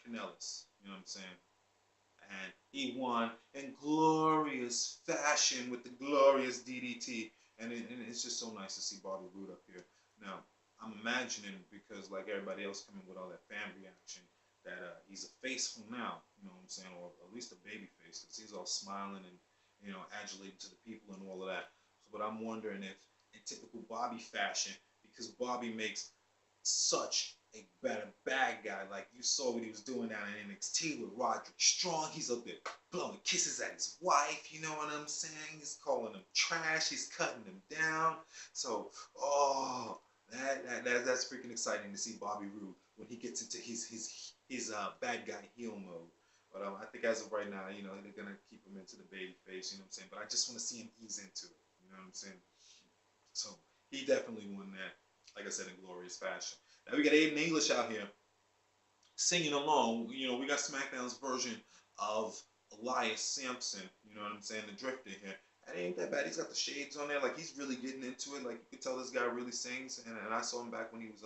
Pinellas. You know what I'm saying? And he won in glorious fashion with the glorious DDT. And it's just so nice to see Bobby Roode up here. Now, I'm imagining, because like everybody else coming with all that fan reaction, that he's a face from now, you know what I'm saying, or at least a baby face, because he's all smiling and, you know, adulating to the people and all of that. So, but I'm wondering if, in typical Bobby fashion, because Bobby makes such a better bad guy. Like you saw what he was doing down in NXT with Roderick Strong. He's up there blowing kisses at his wife. You know what I'm saying? He's calling him trash. He's cutting him down. So, oh, that's freaking exciting to see Bobby Roode when he gets into his bad guy heel mode. But I think as of right now, you know, they're gonna keep him into the baby face. You know what I'm saying? But I just want to see him ease into it. You know what I'm saying? So he definitely won that, like I said, in glorious fashion. Now we got Aiden English out here singing along. You know, we got SmackDown's version of Elias Sampson. You know what I'm saying? The Drifter here. That ain't that bad. He's got the shades on there. Like he's really getting into it. Like you can tell this guy really sings. And I saw him back when he was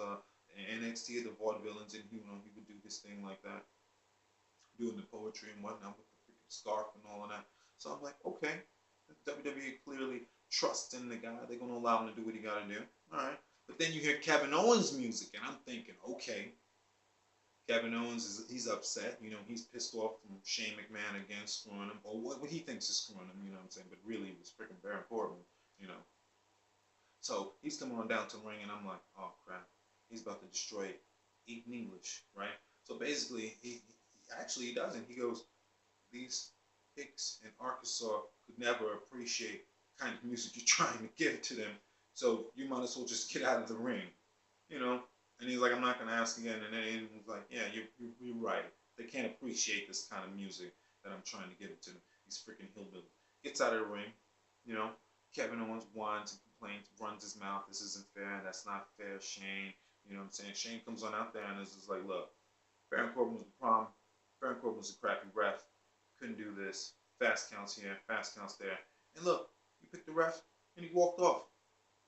in NXT at the Vaudevillains, and you know he would do his thing like that, doing the poetry and whatnot with the freaking scarf and all of that. So I'm like, okay, WWE clearly trusts in the guy. They're gonna allow him to do what he gotta do. All right. But then you hear Kevin Owens' music, and I'm thinking, okay, Kevin Owens he's upset. You know, he's pissed off from Shane McMahon again screwing him, or what he thinks is screwing him. You know what I'm saying? But really, it was freaking Baron Corbin. You know. So he's coming on down to the ring, and I'm like, oh crap, he's about to destroy Aiden English, right? So basically, he actually he doesn't. He goes, these hicks in Arkansas could never appreciate the kind of music you're trying to give to them. So you might as well just get out of the ring, you know. And he's like, I'm not gonna ask again. And then he was like, yeah, you're right. They can't appreciate this kind of music that I'm trying to give to them. These freaking hillbillies. Gets out of the ring, you know. Kevin Owens whines and complains, runs his mouth. This isn't fair. That's not fair, Shane. You know what I'm saying? Shane comes on out there and is just like, look, Baron Corbin was the problem. Baron Corbin was a crappy ref. Couldn't do this. Fast counts here, fast counts there. And look, he picked the ref and he walked off.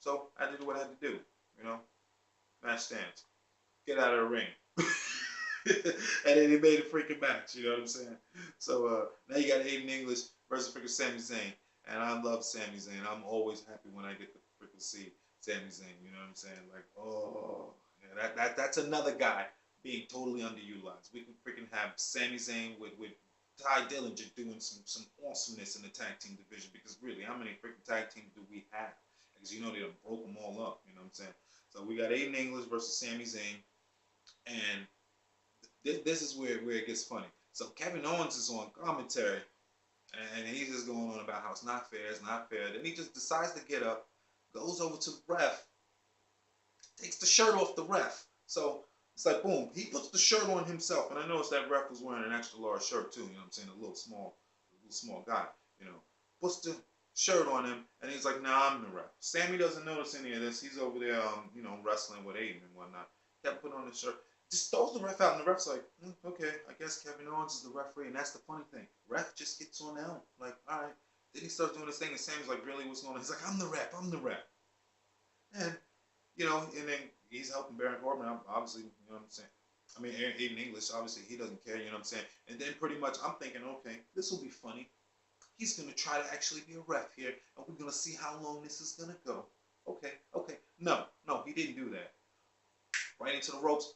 So I did what I had to do, you know. Match stands. Get out of the ring. And then he made a freaking match, you know what I'm saying? So now you got Aiden English versus freaking Sami Zayn. And I love Sami Zayn. I'm always happy when I get to freaking see Sami Zayn, you know what I'm saying? Like, oh, yeah, that's another guy being totally underutilized. We can freaking have Sami Zayn with Ty Dillinger doing some awesomeness in the tag team division, because really, how many freaking tag teams do we have? Because you know they done broke them all up, you know what I'm saying? So we got Aiden English versus Sami Zayn, and this is where it gets funny. So Kevin Owens is on commentary, and he's just going on about how it's not fair, it's not fair. Then he just decides to get up, goes over to the ref, takes the shirt off the ref. So it's like, boom, he puts the shirt on himself. And I noticed that ref was wearing an extra large shirt too, you know what I'm saying? A little small guy, you know. Puts the shirt on him, and he's like, nah, I'm the ref. Sammy doesn't notice any of this. He's over there, you know, wrestling with Aiden and whatnot. Kept put on the shirt. Just throws the ref out, and the ref's like, okay, I guess Kevin Owens is the referee. And that's the funny thing. Ref just gets on out. Like, all right. Then he starts doing this thing, and Sammy's like, really, what's going on? He's like, I'm the ref. And, you know, and then he's helping Baron Corbin, obviously, you know what I'm saying? I mean, Aiden English, obviously, he doesn't care, you know what I'm saying? And then pretty much I'm thinking, okay, this will be funny. He's going to try to actually be a ref here, and we're going to see how long this is going to go. Okay. No, he didn't do that. Right into the ropes,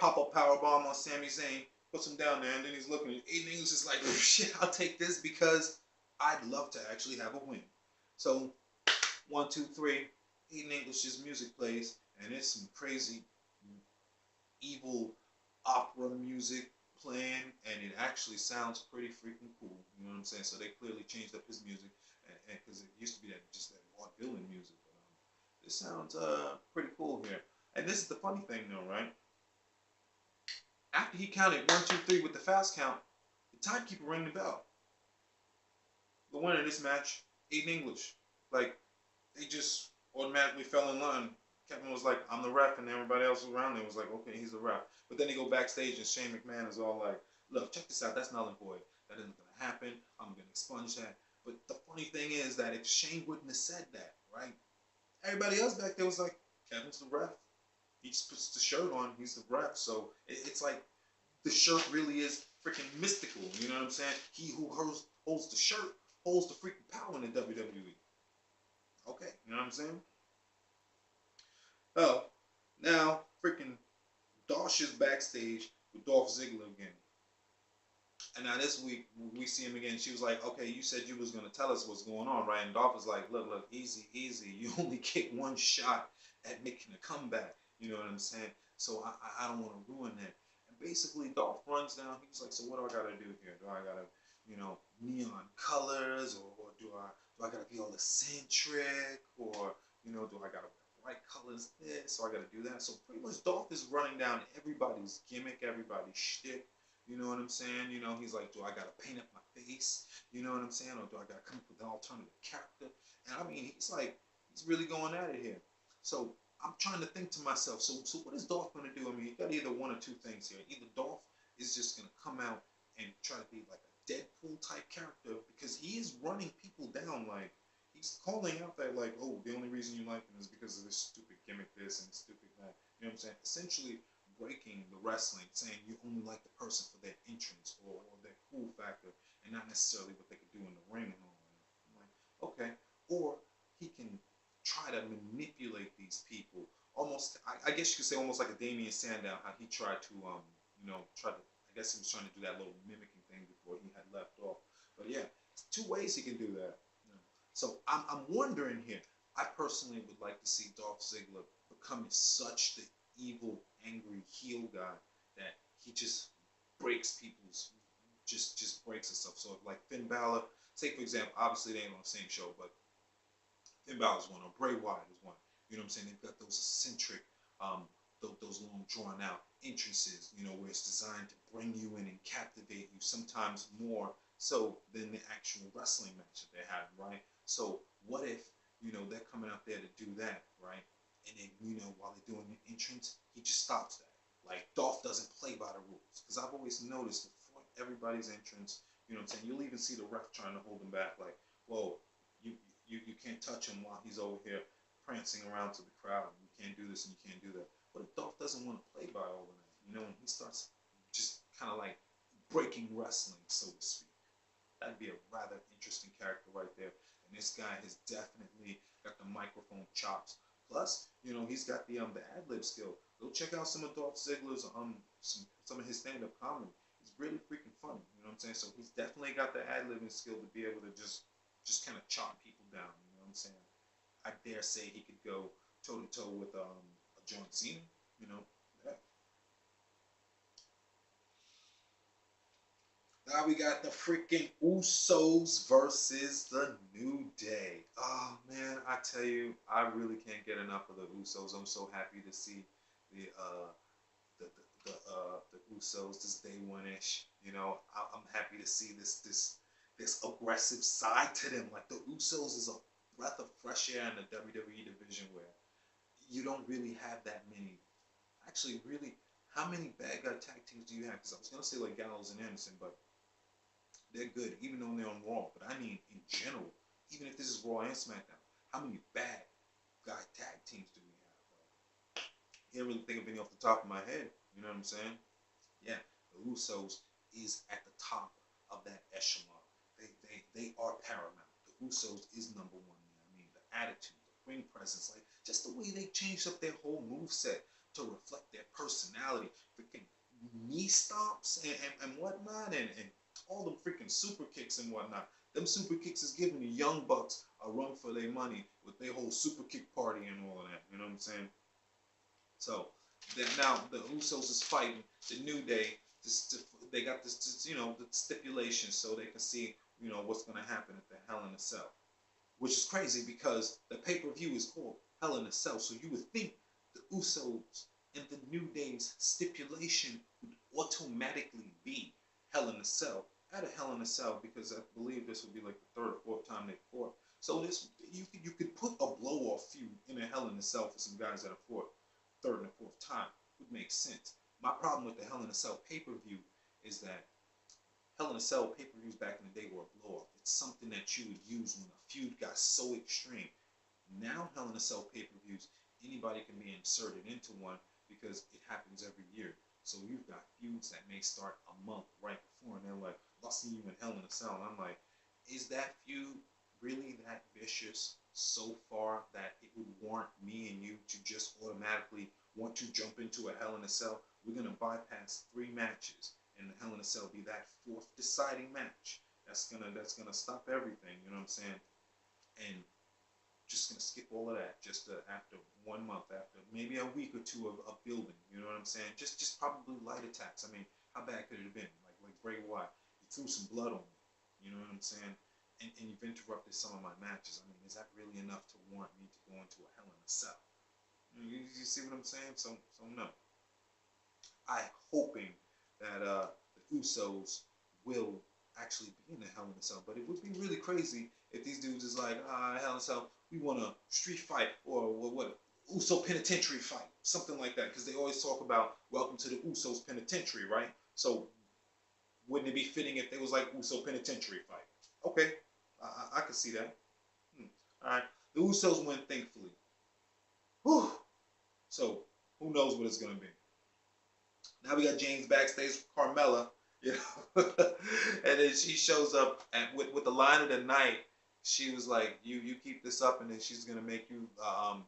pop-up powerbomb on Sami Zayn, puts him down there, and then he's looking at Aiden English is like, shit, I'll take this because I'd love to actually have a win. So, 1, 2, 3, Aiden English's music plays, and it's some crazy, evil opera music playing, and it actually sounds pretty freaking cool. You know what I'm saying? So they clearly changed up his music, because it used to be that vaudevillian music. But this sounds pretty cool here. And this is the funny thing, though, right? After he counted 1, 2, 3 with the fast count, the timekeeper rang the bell. The winner of this match, Aiden English. Like, they just automatically fell in line. Kevin was like, I'm the ref, and everybody else around there was like, okay, he's the ref. But then they go backstage, and Shane McMahon is all like, look, check this out, that's null and void. That isn't going to happen. I'm going to expunge that. But the funny thing is that if Shane wouldn't have said that, right, everybody else back there was like, Kevin's the ref. He just puts the shirt on, he's the ref. So it's like, the shirt really is freaking mystical. You know what I'm saying? He who holds the shirt holds the freaking power in the WWE. Okay, you know what I'm saying? Oh, now freaking Dolph is backstage with Dolph Ziggler again. And now this week we see him again. She was like, "Okay, you said you was gonna tell us what's going on, right?" And Dolph is like, "Look, easy, easy. You only get one shot at making a comeback. You know what I'm saying? So I don't want to ruin that." And basically, Dolph runs down. He's like, "So what do I gotta do here? Do I gotta, neon colors, or do I gotta be all eccentric, or do I gotta wear bright colors? This, so I gotta do that." So pretty much, Dolph is running down everybody's gimmick, everybody's shtick. You know what I'm saying? He's like, do I gotta paint up my face? You know what I'm saying? Or do I gotta come up with an alternative character? And I mean, he's really going at it here. So I'm trying to think to myself, so what is Dolph gonna do? I mean, you got either one or two things here. Either Dolph is just gonna come out and try to be like a Deadpool type character, because he is running people down. Like, he's calling out that, like, oh, the only reason you like him is because of this stupid gimmick this and stupid that. You know what I'm saying? Essentially breaking the wrestling, saying you only like the person for their entrance, or their cool factor, and not necessarily what they could do in the ring and all that. I'm like, okay. Or he can try to manipulate these people, almost, I guess you could say, almost like a Damian Sandow, how he tried to, I guess he was trying to do that little mimicking thing before he had left off. But yeah, two ways he can do that. So I'm wondering here, I personally would like to see Dolph Ziggler becoming such the evil, angry heel guy that he just breaks people's, just breaks and stuff. So like Finn Balor, say for example, obviously they ain't on the same show, but Finn Balor's one, or Bray Wyatt is one. You know what I'm saying? They've got those eccentric, those long drawn out entrances, where it's designed to bring you in and captivate you, sometimes more so than the actual wrestling match that they have, right? So what if, they're coming out there to do that, right? And then, while they're doing the entrance, he just stops that. Like, Dolph doesn't play by the rules. Because I've always noticed before everybody's entrance, you know what I'm saying? You'll even see the ref trying to hold him back. Like, whoa, you can't touch him while he's over here prancing around to the crowd. You can't do this and you can't do that. What if Dolph doesn't want to play by all of that? And he starts just kind of like breaking wrestling, so to speak. That'd be a rather interesting character right there. And this guy has definitely got the microphone chops. Plus, he's got the ad-lib skill. Go check out some of Dolph Ziggler's some of his stand-up comedy. He's really freaking funny. You know what I'm saying? So he's definitely got the ad-libbing skill to be able to just kind of chop people down. You know what I'm saying? I dare say he could go toe to toe with a John Cena. Yeah. Now we got the freaking Usos versus the New Day. Oh man, I tell you, I really can't get enough of the Usos. I'm so happy to see the Usos this day one-ish. I'm happy to see this aggressive side to them. Like, the Usos is a breath of fresh air in the WWE division, where you don't really have that many. Actually, really, how many bad guy tag teams do you have? Because I was gonna say like Gallows and Anderson, but they're good, even though they're on Raw. But I mean, in general, even if this is Raw and SmackDown, how many bad guy tag teams do we have? Can't really think of any off the top of my head. You know what I'm saying? Yeah, the Usos is at the top of that echelon. They are paramount. The Usos is number one. I mean, the attitude, the ring presence, like just the way they changed up their whole move set to reflect their personality. Freaking knee stomps and whatnot, and all them freaking super kicks and whatnot. Them super kicks is giving the Young Bucks a run for their money with their whole super kick party and all of that. You know what I'm saying? So now the Usos is fighting the New Day. They got this, the stipulation, so they can see, what's going to happen at the Hell in a Cell, which is crazy because the pay-per-view is called Hell in a Cell. So you would think the Usos and the New Day's stipulation would automatically be Hell in a Cell at a Hell in a Cell, because I believe this would be like the third or fourth time they fought. So this you could put a blow-off feud in a Hell in a Cell for some guys that have fought third and fourth time. Would make sense. My problem with the Hell in a Cell pay-per-view is that Hell in a Cell pay-per-views back in the day were a blow-off. It's something that you would use when a feud got so extreme. Now Hell in a Cell pay-per-views, anybody can be inserted into one because it happens every year. So you've got feuds that may start a month right before, and they're like, I'll see you in Hell in a Cell. And I'm like, is that feud really that vicious so far that it would warrant me and you to just automatically want to jump into a Hell in a Cell? We're gonna bypass 3 matches, and the Hell in a Cell be that 4th deciding match. That's gonna stop everything. You know what I'm saying? And just gonna skip all of that just after 1 month, after maybe a week or two of building. You know what I'm saying? Just probably light attacks. I mean, how bad could it have been? Like Bray Wyatt, he threw some blood on me. You know what I'm saying? And you've interrupted some of my matches. I mean, is that really enough to warrant me to go into a Hell in a Cell? You see what I'm saying? So no. I'm hoping that the Usos will actually be in the Hell in a Cell, but it would be really crazy if these dudes is like, Hell in a Cell, we want a street fight or what Uso penitentiary fight, something like that, because they always talk about welcome to the Usos penitentiary, right? So wouldn't it be fitting if they was like Uso penitentiary fight? Okay, I could see that. All right, the Usos win, thankfully. Whew. So who knows what it's gonna be? Now we got James backstage with Carmella, you know, and then she shows up and with the line of the night. She was like, "You keep this up, and then she's gonna make you.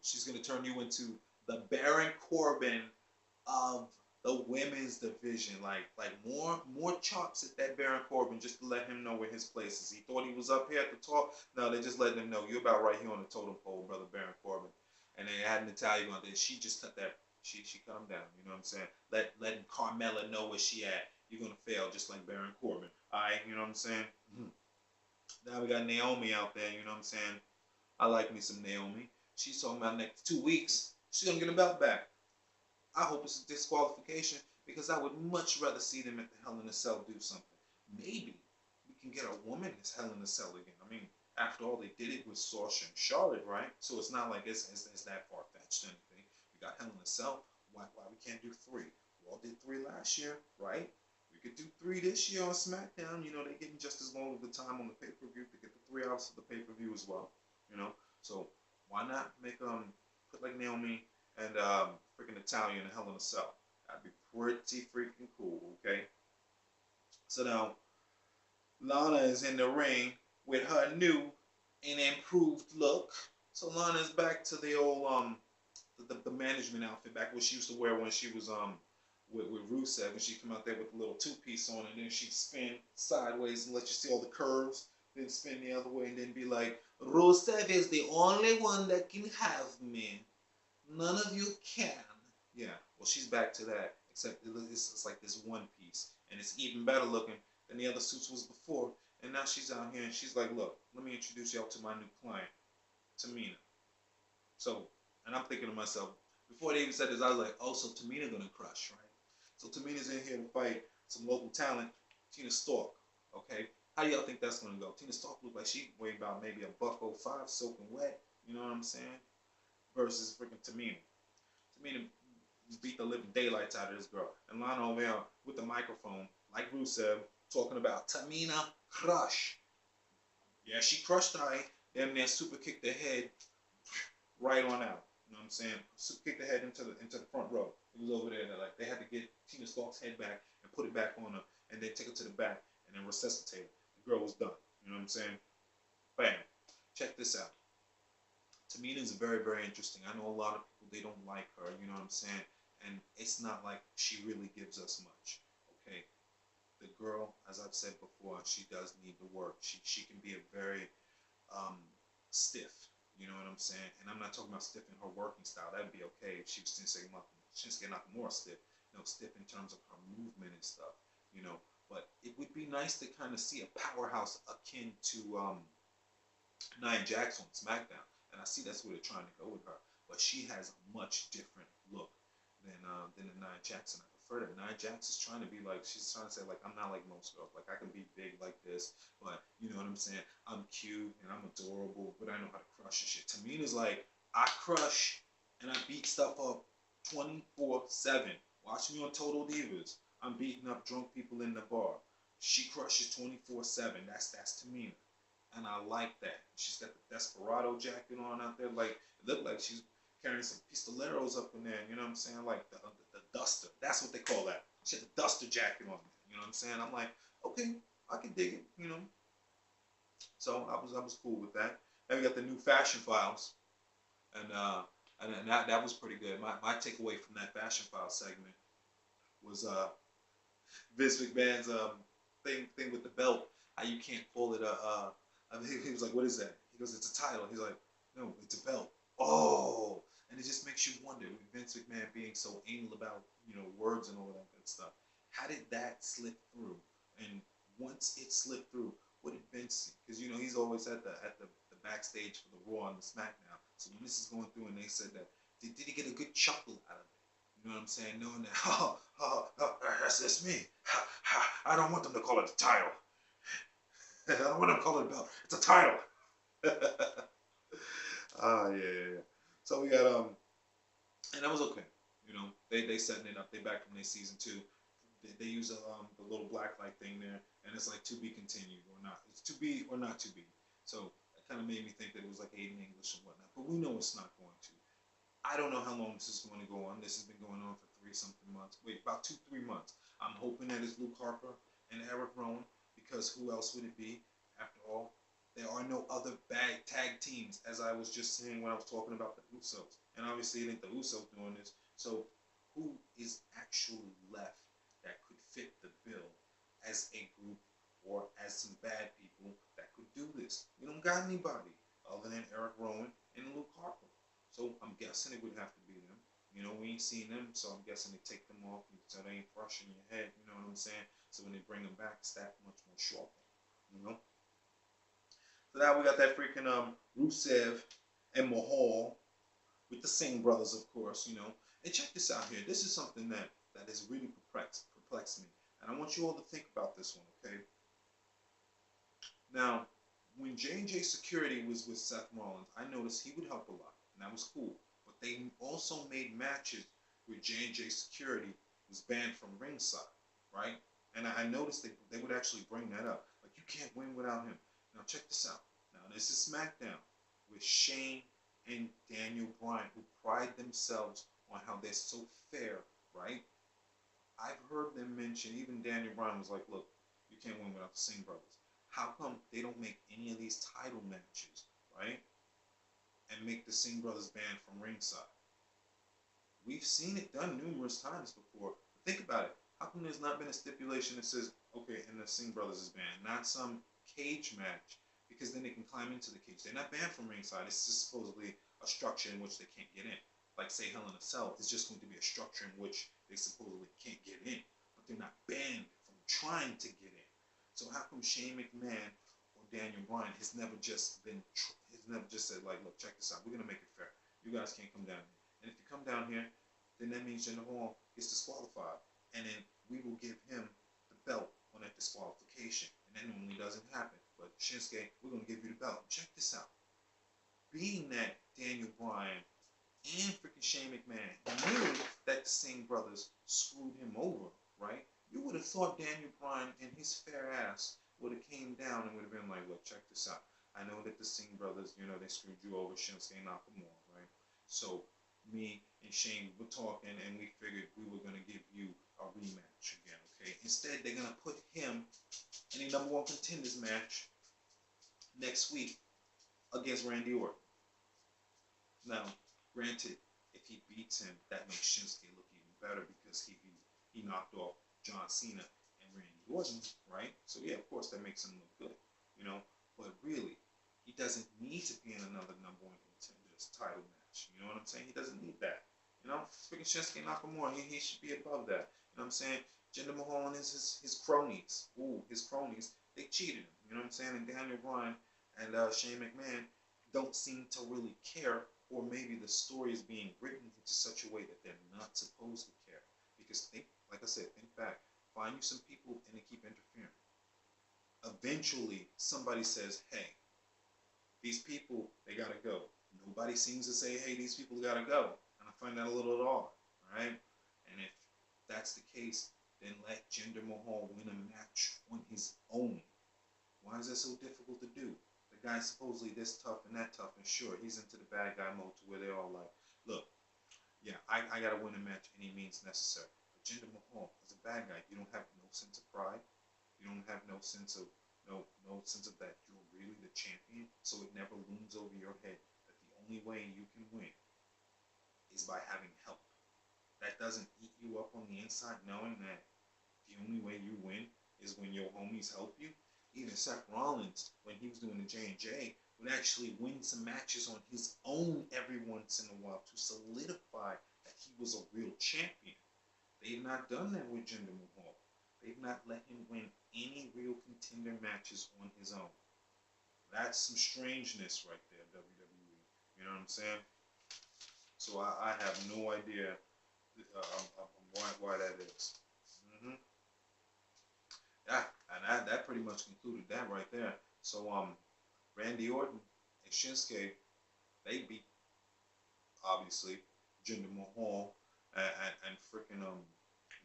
She's gonna turn you into the Baron Corbin of the women's division. Like more chops at that Baron Corbin just to let him know where his place is. He thought he was up here at the top. No, they just letting him know you're about right here on the totem pole, brother Baron Corbin. And they had Natalia on there. She just cut that. She cut him down. You know what I'm saying? Letting Carmella know where she at. You're gonna fail just like Baron Corbin. All right, you know what I'm saying? Now we got Naomi out there. You know what I'm saying? I like me some Naomi. She's talking about next 2 weeks she's gonna get a belt back. I hope it's a disqualification because I would much rather see them at the Hell in a Cell do something. Maybe we can get a woman that's Hell in a Cell again. I mean, after all, they did it with Sasha and Charlotte, right? So it's not like it's that far-fetched or anything. We got Hell in a Cell. Why we can't do 3? We all did 3 last year, right? We could do 3 this year on Smackdown. You know, they're getting just as long of the time on the pay-per-view to get the 3 hours of the pay-per-view as well. You know, so why not make put like Naomi and freaking Natalia in a Hell in a Cell? That'd be pretty freaking cool, okay? So now Lana is in the ring with her new and improved look. So Lana's back to the old the management outfit, back what she used to wear when she was with Rusev, and she'd come out there with a little 2-piece on, and then she'd spin sideways and let you see all the curves, then spin the other way, and then be like, Rusev is the only one that can have me. None of you can. Yeah, well, she's back to that, except it's like this 1-piece, and it's even better looking than the other suits was before. And now she's out here, and she's like, look, let me introduce y'all to my new client, Tamina. So, and I'm thinking to myself, before they even said this, I was like, oh, so Tamina gonna crush, right? So Tamina's in here to fight some local talent, Tina Stork, okay? How y'all think that's gonna go? Tina Stork looked like she weighed about maybe a $105, soaking wet, you know what I'm saying? Versus freaking Tamina. Tamina beat the living daylights out of this girl. And Lana over there with the microphone, like Rusev, talking about Tamina crush. Yeah, she crushed I. Damn near super kicked the head right on out. You know what I'm saying? Super kicked the head into the front row. It was over there. Like they had to get Tina Stark's head back and put it back on her, and then take her to the back and then resuscitate her. The girl was done. You know what I'm saying? Bam. Check this out. Tamina is very, very interesting. I know a lot of people, they don't like her, you know what I'm saying? And it's not like she really gives us much, okay? The girl, as I've said before, she does need to work. She can be a very stiff, you know what I'm saying? And I'm not talking about stiff in her working style. That'd be okay if she was Shinsuke Nakamura stiff. You know, stiff in terms of her movement and stuff, you know? But it would be nice to kind of see a powerhouse akin to Nia Jax on SmackDown. And I see that's where they're trying to go with her. But she has a much different look than the Nia Jax. And I prefer that. Nia Jax is trying to be like, she's trying to say, like, I'm not like most girls. Like, I can be big like this, but you know what I'm saying? I'm cute and I'm adorable, but I know how to crush and shit. Tamina's like, I crush and I beat stuff up 24/7. Watch me on Total Divas. I'm beating up drunk people in the bar. She crushes 24/7. That's Tamina. And I like that. She's got the Desperado jacket on out there. Like, it looked like she's carrying some pistoleros up in there. You know what I'm saying? Like the duster. That's what they call that. She had the duster jacket on. You know what I'm saying? I'm like, okay, I can dig it. You know. So I was cool with that. Then we got the new fashion files, and that was pretty good. My takeaway from that fashion file segment was Vince McMahon's thing with the belt. How you can't call it I mean, he was like, what is that? He goes, it's a title. He's like, no, it's a belt. Oh, and it just makes you wonder, with Vince McMahon being so anal about words and all that good stuff, how did that slip through? And once it slipped through, what did Vince see? Because he's always at the backstage for the Raw and the Smackdown. So when this is going through and they said that, did he get a good chuckle out of it? You know what I'm saying? Knowing that, that's me. I don't want them to call it a title. I don't want them to call it a belt. It's a title. Yeah. So we got and that was okay. They setting it up. They back from their season 2. They use the little black light thing there, and it's like to be continued or not. It's to be or not to be. So it kind of made me think that it was like Aiden English and whatnot. But we know it's not going to. I don't know how long this is going to go on. This has been going on for 3-something months. Wait, about 2-3 months. I'm hoping that it's Luke Harper and Eric Rowan, because who else would it be? After all, there are no other bad tag teams, as I was just saying when I was talking about the Usos. And obviously it ain't the Usos doing this. So who is actually left that could fit the bill as a group or as some bad people that could do this? We don't got anybody other than Eric Rowan and Luke Harper. So I'm guessing it would have to be them. We ain't seen them, so I'm guessing they take them off so they ain't fresh in your head. You know what I'm saying? So when they bring them back, it's that much more sharper. So now we got that freaking Rusev and Mahal with the Singh brothers, of course. And check this out here. This is something that has really perplexed me, and I want you all to think about this one, okay? Now, when J&J Security was with Seth Rollins, I noticed he would help a lot, and that was cool. But they also made matches where J&J Security was banned from ringside, right? And I noticed they would actually bring that up. Like, you can't win without him. Now, check this out. Now, this is SmackDown with Shane and Daniel Bryan, who pride themselves on how they're so fair, right? I've heard them mention, even Daniel Bryan was like, look, you can't win without the Singh brothers. How come they don't make any of these title matches, right? And make the Singh brothers banned from ringside? We've seen it done numerous times before. But think about it. How come there's not been a stipulation that says, okay, and the Singh brothers is banned, not some cage match, because then they can climb into the cage. They're not banned from ringside. It's just supposedly a structure in which they can't get in. Like, say, Hell in a Cell is just going to be a structure in which they supposedly can't get in, but they're not banned from trying to get in. So how come Shane McMahon or Daniel Bryan has never just said, like, look, check this out. We're gonna make it fair. You guys can't come down here, and if you come down here, then that means Jinder Mahal is disqualified, and then we will give him the belt on that disqualification, and that normally doesn't happen. But Shinsuke, we're gonna give you the belt. Check this out. Being that Daniel Bryan and freaking Shane McMahon knew that the Singh brothers screwed him over, right? You would have thought Daniel Bryan and his fair ass would have came down and would have been like, look, check this out. I know that the Singh brothers, they screwed you over, Shinsuke Nakamura, right? So me and Shane were talking, and we figured we were going to give you a rematch again, okay? Instead, they're going to put him in a number 1 contenders match next week against Randy Orton. Now, granted, if he beats him, that makes Shinsuke look even better, because he knocked off John Cena and Randy Orton, right? So yeah, of course that makes him look good, But really, he doesn't need to be in another number 1 contenders title match. You know what I'm saying? He doesn't need that. Freaking Shinsuke Nakamura, he should be above that. You know what I'm saying? Jinder Mahal and his cronies. His cronies, they cheated him. You know what I'm saying? And Daniel Bryan and Shane McMahon don't seem to really care, or maybe the story is being written into such a way that they're not supposed to care. Because like I said, think back. Find you some people and they keep interfering. Eventually, somebody says, hey, these people, they gotta go. Nobody seems to say, hey, these people gotta go. And I find that a little odd, alright? And if that's the case, then let Jinder Mahal win a match on his own. Why is that so difficult to do? The guy's supposedly this tough and that tough, and sure, he's into the bad guy mode to where they're all like, look, Yeah, I gotta win a match any means necessary. But Jinder Mahal is a bad guy. You don't have no sense of pride. You don't have no sense of no sense of that you're really the champion. So it never looms over your head that the only way you can win is by having help. That doesn't eat you up on the inside, knowing that the only way you win is when your homies help you. Even Seth Rollins, when he was doing the J&J, would actually win some matches on his own every once in a while to solidify that he was a real champion. They've not done that with Jinder Mahal. They've not let him win any real contender matches on his own. That's some strangeness right there, WWE. You know what I'm saying? So I have no idea why that is. Mm-hmm. Yeah, and that pretty much concluded that right there. So Randy Orton and Shinsuke, they beat obviously Jinder Mahal and freaking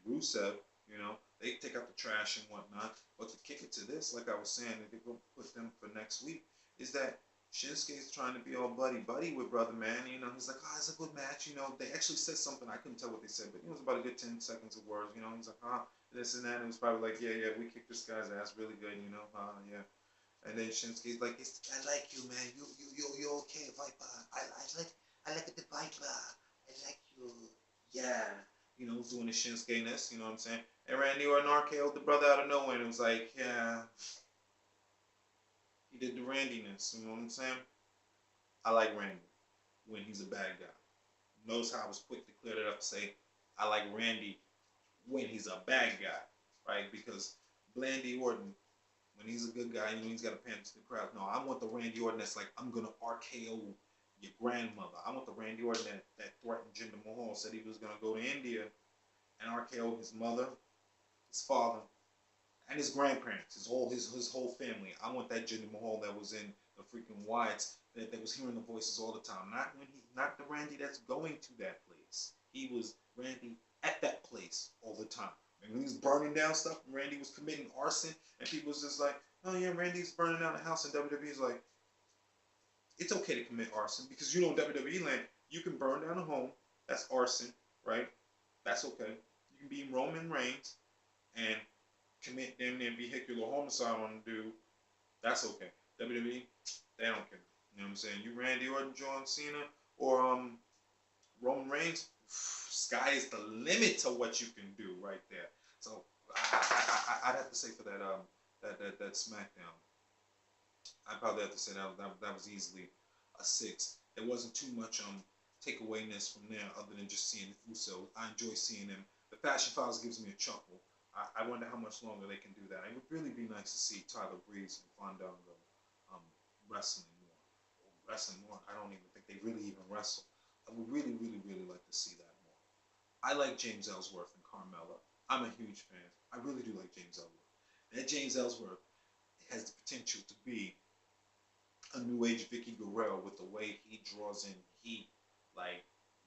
Rusev. You know, they take out the trash and whatnot. But to kick it to this, like I was saying, if they go put them for next week, is that Shinsuke is trying to be all buddy with Brother Man. You know, he's like, oh, it's a good match. You know, they actually said something. I couldn't tell what they said, but it was about a good 10 seconds of words. You know, he's like, this and that. And it was probably like, yeah, we kicked this guy's ass really good. You know, yeah. And then Shinsuke's like, I like you, man. You okay, Viper? I like the Viper. I like you. Yeah. You know, doing the Shinsuke-ness, you know what I'm saying? And Randy Orton RKO'd the brother out of nowhere, and it was like, yeah, he did the Randy-ness, you know what I'm saying? I like Randy when he's a bad guy. Notice how I was quick to clear that up and say, I like Randy when he's a bad guy, right? Because Blandy Orton, when he's a good guy, you know, he's got to pander to the crowd. No, I want the Randy Orton that's like, I'm going to RKO your grandmother. I want the Randy Orton that threatened Jinder Mahal, said he was going to go to India and RKO his mother, his father, and his grandparents, his whole family. I want that Jinder Mahal that was in the freaking Wyatts, that was hearing the voices all the time. Not the Randy that's going to that place. He was Randy at that place all the time. And when he was burning down stuff, Randy was committing arson, and people was just like, oh yeah, Randy's burning down the house, and WWE's like, it's okay to commit arson, because you know in WWE land, you can burn down a home, that's arson, right? That's okay. You can be Roman Reigns and commit damn near vehicular homicide on a dude, that's okay. WWE, they don't care. You know what I'm saying? You Randy Orton, John Cena, or Roman Reigns, sky is the limit to what you can do right there. So I'd have to say for that SmackDown, I'd probably have to say that was easily a 6. There wasn't too much takeawayness from there other than just seeing the Usos. I enjoy seeing them. The Fashion Files gives me a chuckle. I wonder how much longer they can do that. It would really be nice to see Tyler Breeze and Fandango wrestling more. I don't even think they really even wrestle. I would really, really, really like to see that more. I like James Ellsworth and Carmella. I'm a huge fan. I really do like James Ellsworth. That James Ellsworth has the potential to be a new age Vicky Guerrero with the way he draws in heat. Like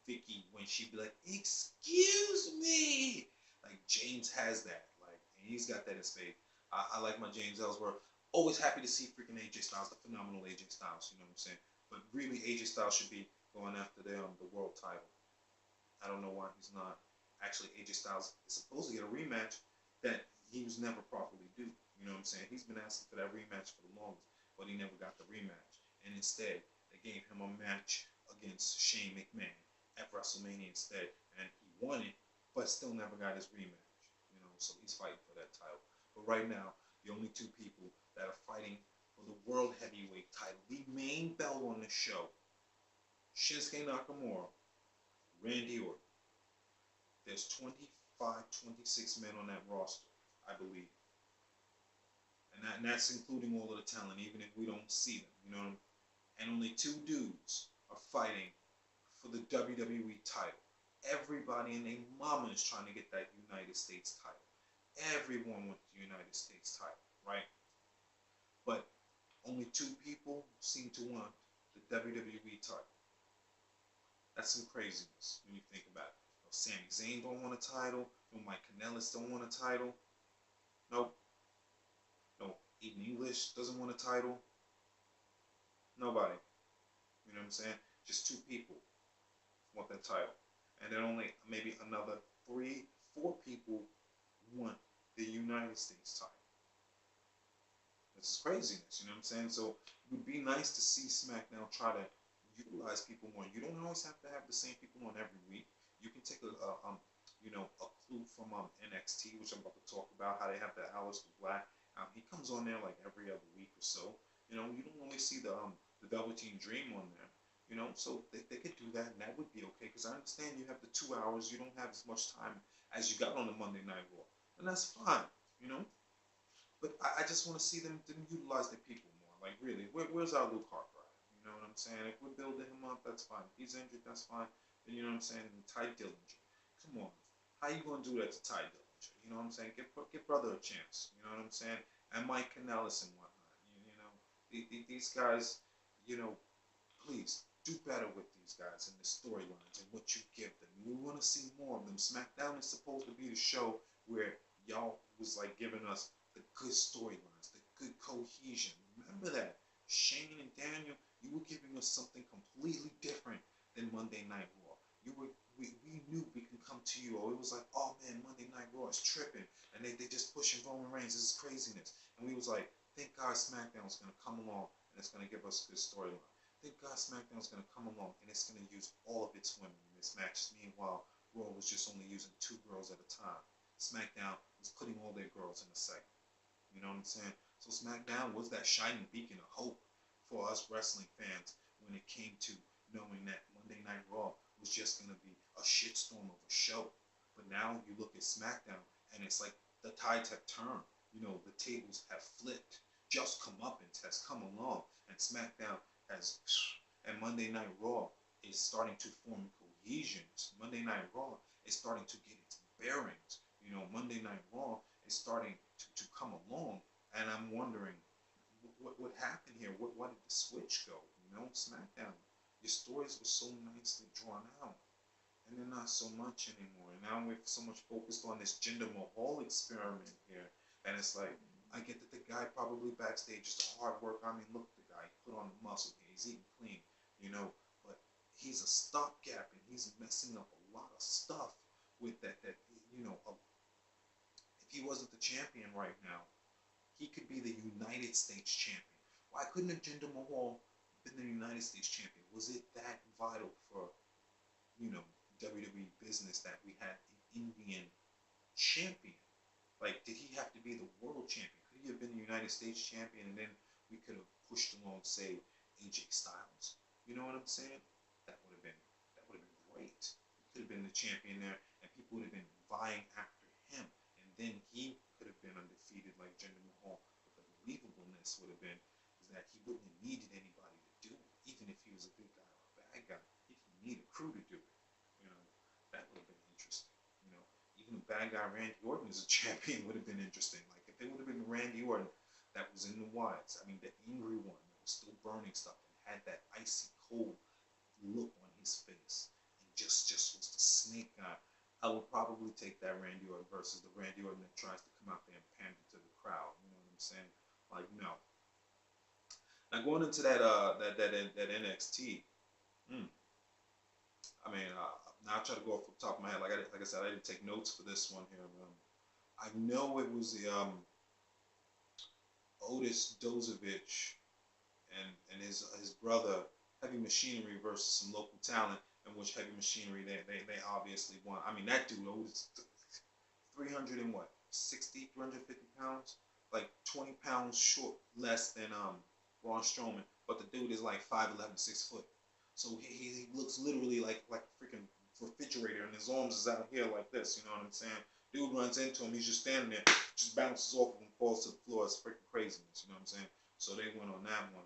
Vicky, when she be like, excuse me. Like James has that. Like, and he's got that in spades. I like my James Ellsworth. Always happy to see freaking AJ Styles, the phenomenal AJ Styles, you know what I'm saying? But really, AJ Styles should be going after the world title. I don't know why he's not. Actually, AJ Styles is supposed to get a rematch that he was never properly due. You know what I'm saying? He's been asking for that rematch for the longest, but he never got the rematch. And instead, they gave him a match against Shane McMahon at WrestleMania instead, and he won it, but still never got his rematch. You know, so he's fighting for that title. But right now, the only two people that are fighting for the World Heavyweight title, the main belt on the show, Shinsuke Nakamura, Randy Orton. There's 25, 26 men on that roster, I believe. And that's including all of the talent, even if we don't see them, you know. And only 2 dudes are fighting for the WWE title. Everybody and their mama is trying to get that United States title. Everyone wants the United States title, right? But only 2 people seem to want the WWE title. That's some craziness when you think about it. No, Sami Zayn don't want a title. No, Mike Kanellis don't want a title. Nope. No, Aiden English doesn't want a title. Nobody. You know what I'm saying? Just 2 people want that title. and then only maybe another 4 people want the United States title. This is craziness, you know what I'm saying? So it would be nice to see SmackDown try to utilize people more. You don't always have to have the same people on every week. You can take a clue from NXT, which I'm about to talk about, how they have the Aleister Black. He comes on there like every other week or so. You know, you don't always see the Velveteen Dream on there. You know, so they could do that, and that would be okay. Because I understand you have the 2 hours, you don't have as much time as you got on the Monday Night Raw, and that's fine. You know, but I just want to see them utilize their people more. Like, really, where's our Luke Harper at? You know what I'm saying? If we're building him up, that's fine. If he's injured, that's fine. Then, you know what I'm saying? And Ty Dillinger. Come on. How you going to do that to Ty Dillinger? You know what I'm saying? Give brother a chance. You know what I'm saying? And Mike Kanellis and whatnot. You know, these guys, you know, please do better with these guys and the storylines and what you give them. We want to see more of them. SmackDown is supposed to be the show where y'all was like giving us the good storylines, the good cohesion. Remember that. Shane and Daniel, you were giving us something completely different than Monday Night Raw. We knew we can come to you, or it was like, oh man, Monday Night Raw is tripping, and they just pushing Roman Reigns. This is craziness. And we was like, thank God SmackDown's gonna come along and it's gonna give us a good storyline. Thank God SmackDown's gonna come along and it's gonna use all of its women in this match. Meanwhile, Raw was just only using 2 girls at a time. SmackDown was putting all their girls in a segment. You know what I'm saying? So SmackDown was that shining beacon of hope for us wrestling fans when it came to knowing that Monday Night Raw was just going to be a shitstorm of a show. But now you look at SmackDown and it's like the tides have turned. You know, the tables have flipped. Just Comeuppance has come along, and SmackDown has, and Monday Night Raw is starting to form cohesion. Monday Night Raw is starting to get its bearings. You know, Monday Night Raw is starting to come along, and I'm wondering what happened here. Why did the switch go? You know, SmackDown, your stories were so nicely drawn out, and they're not so much anymore. And now we're so much focused on this Jinder Mahal experiment here, and it's like, I get that the guy probably backstage is the hard work. I mean, look, the guy put on the muscle here. He's eating clean, you know, but he's a stopgap, and he's messing up a lot of stuff with that you know. If he wasn't the champion right now, he could be the United States champion. Why couldn't Jinder Mahal been the United States champion? Was it that vital for, you know, WWE business that we had an Indian champion? Like, did he have to be the world champion? Could he have been the United States champion, and then we could have pushed along, say, AJ Styles? You know what I'm saying? That would have been great. He could have been the champion there, and people would have been vying after him, and then he could have been undefeated like Jinder Mahal. But the believableness would have been is that he wouldn't have needed anybody to do it, even if he was a good guy or a bad guy. He didn't need a crew to do it. You know, that would have been interesting. You know, even a bad guy Randy Orton as a champion would have been interesting. Like, if it would have been Randy Orton that was in the wilds, I mean, the angry one that was still burning stuff and had that icy cold look on his face, and just was the snake guy, I would probably take that Randy Orton versus the Randy Orton that tries to come out there and pander to the crowd. You know what I'm saying? Like, no. Now going into that NXT, I mean, now I try to go off the top of my head. Like I said, I didn't take notes for this one here. I know it was the Otis Dozovich and his brother Heavy Machinery versus some local talent, in which Heavy Machinery they obviously won. I mean, that dude Otis 300 and what 60, 350 pounds, like 20 pounds short less than Braun Strowman, but the dude is like 5'11", 6 foot. So he looks literally like a freaking refrigerator, and his arms is out here like this. You know what I'm saying? Dude runs into him, he's just standing there, just bounces off him and falls to the floor. It's freaking craziness. You know what I'm saying? So they went on that one.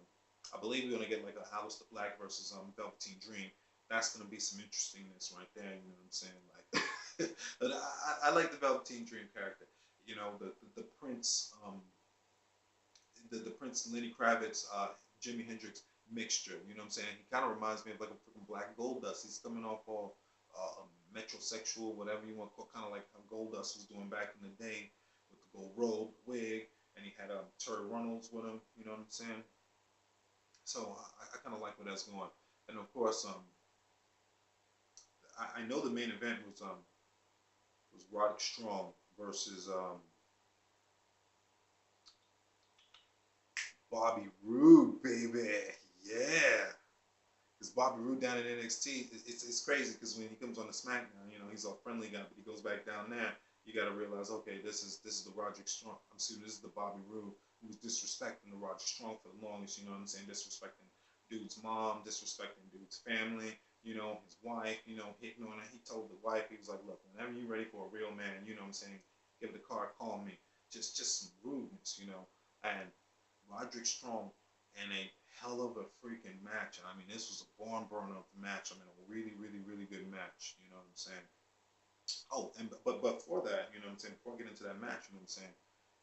I believe we're gonna get like a Aleister Black versus Velveteen Dream. That's gonna be some interestingness right there. You know what I'm saying? Like, but I like the Velveteen Dream character. You know, the Prince, the Prince Lenny Kravitz, Jimi Hendrix mixture. You know what I'm saying? He kind of reminds me of like a freaking Black Goldust. He's coming off all metrosexual, whatever you want to call, kind of like how Goldust was doing back in the day with the gold robe, wig, and he had Terry Runnels with him. You know what I'm saying? So I kind of like where that's going. And of course, I know the main event was Roderick Strong versus Bobby Roode, baby. Yeah. Because Bobby Roode down in NXT, it's crazy because when he comes on the Smackdown, you know, he's a friendly guy, but he goes back down there, you got to realize, okay, this is the Roderick Strong. I'm assuming this is the Bobby Roode who was disrespecting the Roderick Strong for the longest, you know what I'm saying? Disrespecting dude's mom, disrespecting dude's family, you know, his wife, you know, hitting on her. He told the wife, he was like, look, whenever you're ready for a real man, you know what I'm saying, give it a card, call me. Just some rudeness, you know. And Roderick Strong in a hell of a freaking match. I mean, this was a barn burner of the match. I mean, a really, really, really good match. You know what I'm saying? Oh, and but before that, you know what I'm saying? Before I get into that match, you know what I'm saying?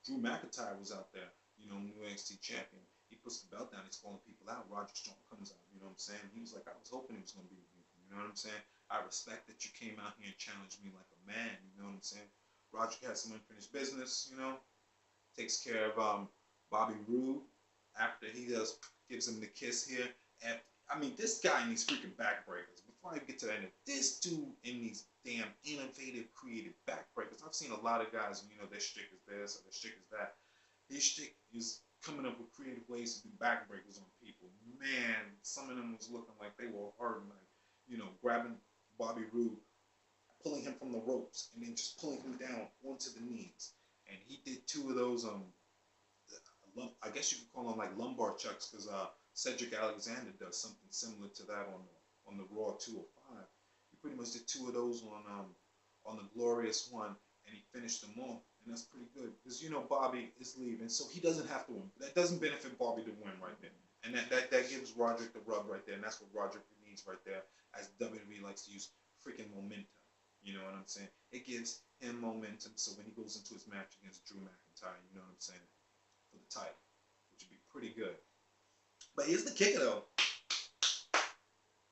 Drew McIntyre was out there, you know, new NXT champion. He puts the belt down. He's calling people out. Roderick Strong comes out. You know what I'm saying? He was like, I was hoping it was going to be with you. You know what I'm saying? I respect that you came out here and challenged me like a man. You know what I'm saying? Roderick has some unfinished business. You know, takes care of Bobby Roode after he gives him the kiss here. And I mean, this guy needs freaking backbreakers. Before I get to that, this dude in these damn innovative, creative backbreakers. I've seen a lot of guys, you know, their shtick is this or their shtick is that. His shtick is coming up with creative ways to do backbreakers on people. Man, some of them was looking like they were hurting, like, you know, grabbing Bobby Roode, pulling him from the ropes, and then just pulling him down onto the knees. And he did two of those I guess you could call them like lumbar chucks, because Cedric Alexander does something similar to that on the Raw 205. He pretty much did two of those on the Glorious one, and he finished them off, and that's pretty good because you know Bobby is leaving, so he doesn't have to win. That doesn't benefit Bobby to win right there, and that gives Roderick the rub right there, and that's what Roderick needs right there, as WWE likes to use freaking momentum. You know what I'm saying? It gives him momentum, so when he goes into his match against Drew McIntyre, you know what I'm saying, for the title, which would be pretty good. But here's the kicker though.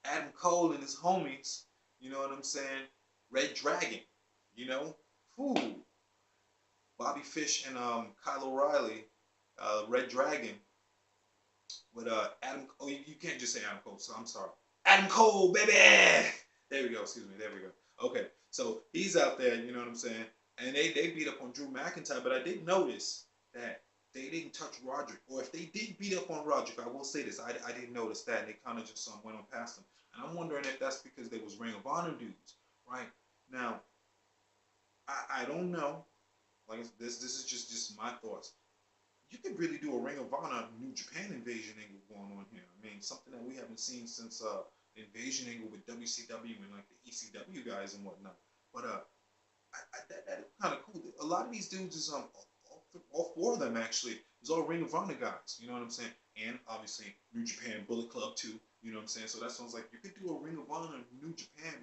Adam Cole and his homies, you know what I'm saying? Red Dragon, you know? Whew. Bobby Fish and Kyle O'Reilly, Red Dragon, with Adam. Oh, you can't just say Adam Cole. So I'm sorry, Adam Cole, baby. There we go. Excuse me. There we go. Okay, so he's out there. You know what I'm saying? And they beat up on Drew McIntyre, but I did notice that they didn't touch Roderick. Or if they did beat up on Roderick, I will say this: I didn't notice that. And they kind of just went on past him. And I'm wondering if that's because they was Ring of Honor dudes, right? Now, I don't know. Like this is just my thoughts. You could really do a Ring of Honor New Japan invasion angle going on here. I mean, something that we haven't seen since the invasion angle with WCW and like the ECW guys and whatnot. But that is kind of cool. A lot of these dudes is all four of them actually is all Ring of Honor guys. You know what I'm saying? And obviously New Japan Bullet Club too. You know what I'm saying? So that sounds like you could do a Ring of Honor New Japan